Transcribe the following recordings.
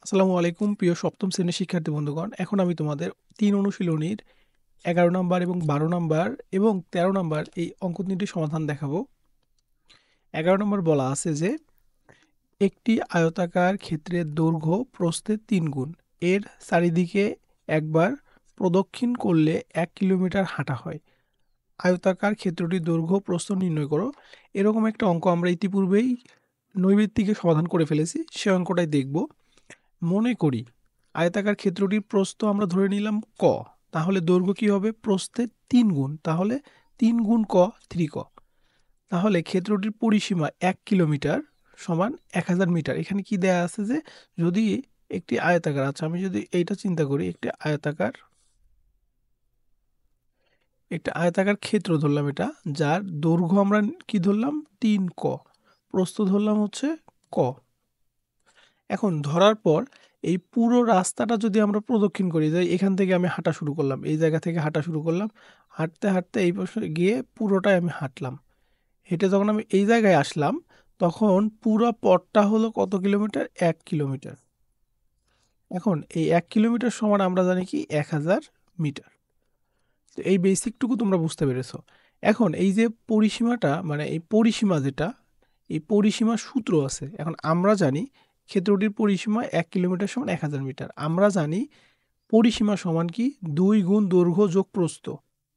আসসালামু আলাইকুম প্রিয় সপ্তম শ্রেণীর শিক্ষার্থী বন্ধুগণ। এখন আমি তোমাদের ৩ অনুশীলনীর ১১ নাম্বার এবং ১২ নাম্বার এবং ১৩ নাম্বার এই অঙ্ক ৩টির সমাধান দেখাবো। ১১ নম্বর বলা আছে যে একটি আয়তাকার ক্ষেত্রের দৈর্ঘ্য প্রস্থের ৩ গুণ। এর চারিদিকে একবার প্রদক্ষিণ করলে ১ কিলোমিটার হাঁটা হয়। আয়তাকার ক্ষেত্রটির দৈর্ঘ্য প্রস্থ নির্ণয় করো। এরকম একটা অঙ্ক আমরা ইতিপূর্বেই নৈবেত্তিকে সমাধান করে ফেলেছি। সে অঙ্কটাই দেখব। মনে করি আয়তাকার ক্ষেত্রটির প্রস্থ আমরা ধরে নিলাম ক, তাহলে দৈর্ঘ্য কি হবে? প্রস্থের ৩ গুণ, তাহলে ৩ গুণ ক 3 ক। তাহলে ক্ষেত্রটির পরিসীমা ১ কিলোমিটার সমান ১০০০ মিটার। এখানে কি দেয়া আছে যে যদি একটি আয়তাকার, আচ্ছা আমি যদি এইটা চিন্তা করি, একটা আয়তাকার ক্ষেত্র ধরলাম, এটা যার দৈর্ঘ্য আমরা কি ধরলাম ৩ ক, প্রস্থ ধরলাম হচ্ছে ক। এখন ধরার পর এই পুরো রাস্তাটা যদি আমরা প্রদক্ষিণ করি, যে এখান থেকে আমি হাঁটা শুরু করলাম, এই জায়গা থেকে হাঁটা শুরু করলাম, হাঁটতে হাঁটতে এই পাশে গিয়ে পুরোটাই আমি হাঁটলাম। হেঁটে যখন আমি এই জায়গায় আসলাম, তখন পুরো পথটা হলো কত কিলোমিটার? ১ কিলোমিটার। এখন এই ১ কিলোমিটার সমান আমরা জানি কি ১০০০ মিটার। তো এই বেসিকটুকু তোমরা বুঝতে পেরেছো। এখন এই যে পরিসীমাটা, মানে এই পরিসীমা যেটা, এই পরিসীমার সূত্র আছে। এখন আমরা জানি ক্ষেত্রটির পরিসীমা ১ কিলোমিটার সমান ১০০০ মিটার। আমরা জানি পরিসীমা সমান কি ২ গুণ দৈর্ঘ্য যোগ প্রস্থ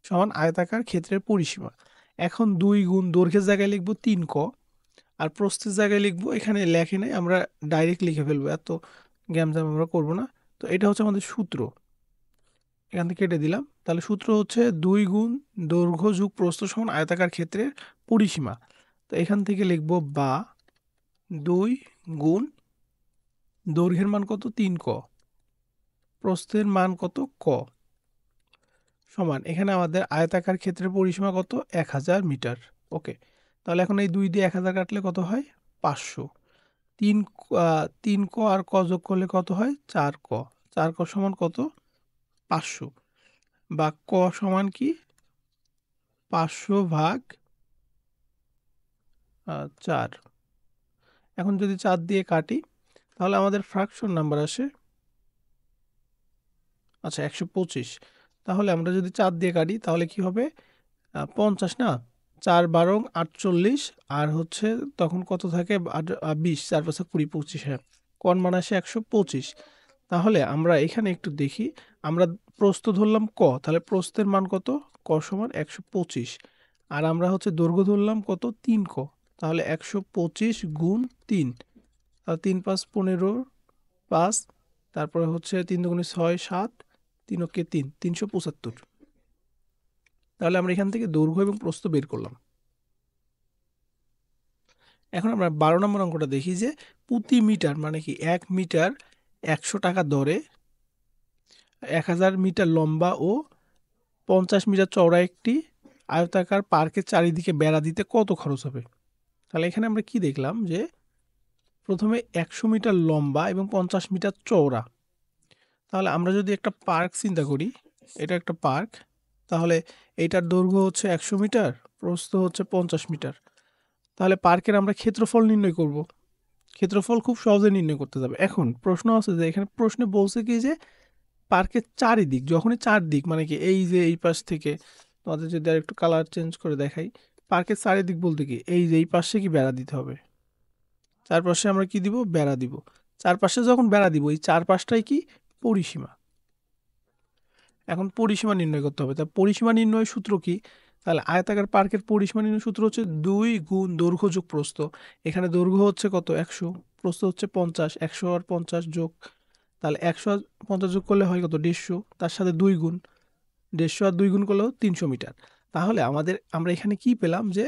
সমান আয়তাকার ক্ষেত্রের পরিসীমা। এখন ২ গুণ দৈর্ঘ্যের জায়গায় লিখব ৩ ক, আর প্রস্থের জায়গায় লিখব, এখানে লেখে নাই, আমরা ডাইরেক্ট লিখে ফেলবো, এত গ্যামজাম আমরা করব না। তো এটা হচ্ছে আমাদের সূত্র, এখান থেকে কেটে দিলাম। তাহলে সূত্র হচ্ছে ২ গুণ দৈর্ঘ্য যোগ প্রস্থ সমান আয়তাকার ক্ষেত্রের পরিসীমা। তো এখান থেকে লিখব বা ২ গুণ দৈর্ঘ্যের মান কত ৩ ক, প্রস্থের মান কত ক, সমান এখানে আমাদের আয়তাকার ক্ষেত্রের পরিসীমা কত ১০০০ মিটার। ওকে, তাহলে এখন এই ২ দিয়ে ১০০০ কাটলে কত হয়? ৫০০। ৩ ক আর ক যোগ করলে কত হয়? ৪ ক। ৪ ক সমান কত? ৫০০। বা ক সমান কি ৫০০/৪। এখন যদি ৪ দিয়ে কাটি, তাহলে আমাদের ফ্র্যাকশন নাম্বার আসে, আচ্ছা ১২৫। তাহলে আমরা যদি ৪ দিয়ে কাটি তাহলে কি হবে? ৫০ না, ৪ × ১২ = ৪৮, আর হচ্ছে তখন কত থাকে? ২০, ৪ × ৫ = ২০, ২৫, হ্যাঁ, কোণ মান আসে ১২৫। তাহলে আমরা এখানে একটু দেখি, আমরা প্রস্থ ধরলাম ক, তাহলে প্রস্থের মান কত? ক সমান ১২৫। আর আমরা হচ্ছে দৈর্ঘ্য ধরলাম কত? ৩ ক, তাহলে ১২৫ গুণ ৩, তাহলে ৩ × ৫ = ১৫, ৫, তারপরে হচ্ছে ৩ × ২ = ৬, ৭, ৩ × ৩ = ৩৭৫। তাহলে আমরা এখান থেকে দৈর্ঘ্য এবং প্রস্থ বের করলাম। এখন আমরা ১২ নম্বর অঙ্কটা দেখি যে প্রতি মিটার মানে কি ১ মিটার ১০০ টাকা দরে ১০০০ মিটার লম্বা ও ৫০ মিটার চওড়া একটি আয়তাকার পার্কের চারিদিকে বেড়া দিতে কত খরচ হবে? তাহলে এখানে আমরা কি দেখলাম যে প্রথমে ১০০ মিটার লম্বা এবং ৫০ মিটার চওড়া। তাহলে আমরা যদি একটা পার্ক চিন্তা করি, এটা একটা পার্ক, তাহলে এইটার দৈর্ঘ্য হচ্ছে ১০০ মিটার, প্রস্থ হচ্ছে ৫০ মিটার। তাহলে পার্কের আমরা ক্ষেত্রফল নির্ণয় করব। ক্ষেত্রফল খুব সহজে নির্ণয় করতে যাবে। এখন প্রশ্ন আছে যে এখানে প্রশ্নে বলছে কি যে পার্কের চারিদিক, যখনই ৪ দিক মানে কি এই যে এই পাশ থেকে, তোমাদের যদি আর একটু কালার চেঞ্জ করে দেখাই, পার্কের চারিদিক বলতে কি এই যে এই পাশে কি বেড়া দিতে হবে, চারপাশে আমরা কি দিব? বেড়া দিব। চারপাশে যখন বেড়া দিব, এই চারপাশটাই কি পরিসীমা। এখন পরিসীমা নির্ণয় করতে হবে। তা পরিসীমা নির্ণয়ের সূত্র কি? তাহলে আয়তাকার পার্কের পরিসীমা নির্ণয় সূত্র হচ্ছে ২ গুণ দৈর্ঘ্য যোগ প্রস্থ। এখানে দৈর্ঘ্য হচ্ছে কত? ১০০, প্রস্থ হচ্ছে ৫০, ১০০ আর ৫০ যোগ, তাহলে ১০০ আর ৫০ যোগ করলে হয় কত? ১৫০, তার সাথে ২ গুণ, ১৫০ আর ২ গুণ করলেও ৩০০ মিটার। তাহলে আমরা এখানে কি পেলাম যে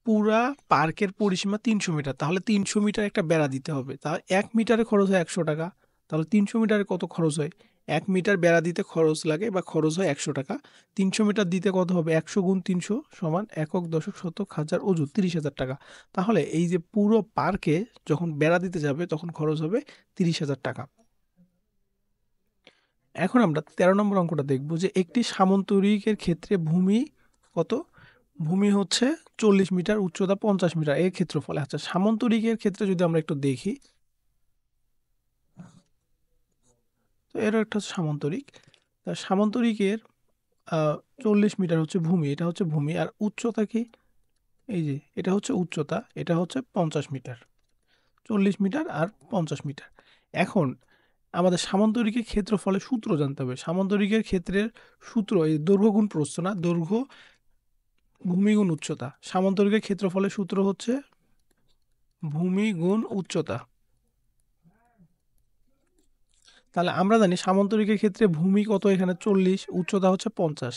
পুরা পার্কের পরিসীমা ৩০০ মিটার। তাহলে ৩০০ মিটার একটা বেড়া দিতে হবে। তাহলে ১ মিটারে খরচ হয় ১০০ টাকা। তাহলে ৩০০ মিটারে কত খরচ হয়? ১ মিটার বেড়া দিতে খরচ লাগে বা খরচ হয় ১০০ টাকা। ৩০০ মিটার দিতে কত হবে? ১০০ গুণ ৩০০ সমান একক, দশক, শতক, হাজার, অযুত ৩০,০০০ টাকা। তাহলে এই যে পুরো পার্কে যখন বেড়া দিতে যাবে তখন খরচ হবে ৩০,০০০ টাকা। এখন আমরা ১৩ নম্বর অঙ্কটা দেখব যে একটি সামন্তরিকের ক্ষেত্রে ভূমি কত? ভূমি হচ্ছে ৪০ মিটার, উচ্চতা ৫০ মিটার, এর ক্ষেত্রফল। আচ্ছা সামন্তরিকের ক্ষেত্রে যদি আমরা একটু দেখি, তো এর একটা হচ্ছে সামান্তরিক। তা সামান্তরিকের 40 মিটার হচ্ছে ভূমি, এটা হচ্ছে ভূমি। আর উচ্চতা কি? এই যে এটা হচ্ছে উচ্চতা, এটা হচ্ছে 50 মিটার। 40 মিটার আর 50 মিটার। এখন আমাদের সামান্তরিকের ক্ষেত্রফলের সূত্র জানতে হবে। সামান্তরিকের ক্ষেত্রের সূত্র এই দৈর্ঘ্য গুণ প্রস্থ না, দৈর্ঘ্য ভূমি গুণ উচ্চতা। সামান্তরিকের ক্ষেত্রফলের সূত্র হচ্ছে ভূমি গুণ উচ্চতা। তাহলে আমরা জানি সামান্তরিকের ক্ষেত্রে ভূমি কত, এখানে 40, উচ্চতা হচ্ছে 50।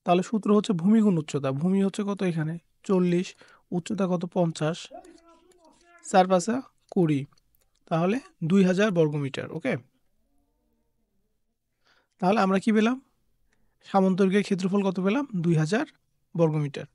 তাহলে সূত্র হচ্ছে ভূমি গুণ উচ্চতা। ভূমি হচ্ছে কত এখানে 40, উচ্চতা কত 50, 4 5 20, তাহলে 2000 বর্গমিটার। ওকে, তাহলে আমরা কি পেলাম? সামান্তরিকের ক্ষেত্রফল কত পেলাম? 2000 বর্গমিটার।